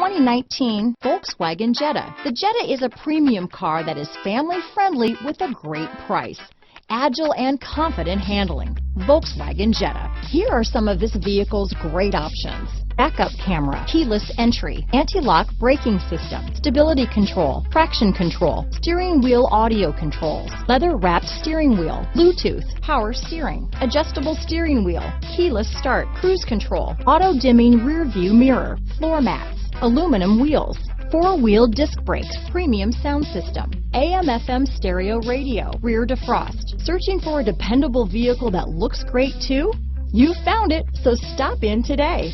2019 Volkswagen Jetta. The Jetta is a premium car that is family-friendly with a great price. Agile and confident handling. Volkswagen Jetta. Here are some of this vehicle's great options: backup camera, keyless entry, anti-lock braking system, stability control, traction control, steering wheel audio controls, leather-wrapped steering wheel, Bluetooth, power steering, adjustable steering wheel, keyless start, cruise control, auto-dimming rear view mirror, floor mats, aluminum wheels, four-wheel disc brakes, premium sound system, AM/FM stereo radio, rear defrost. Searching for a dependable vehicle that looks great too? You found it, so stop in today.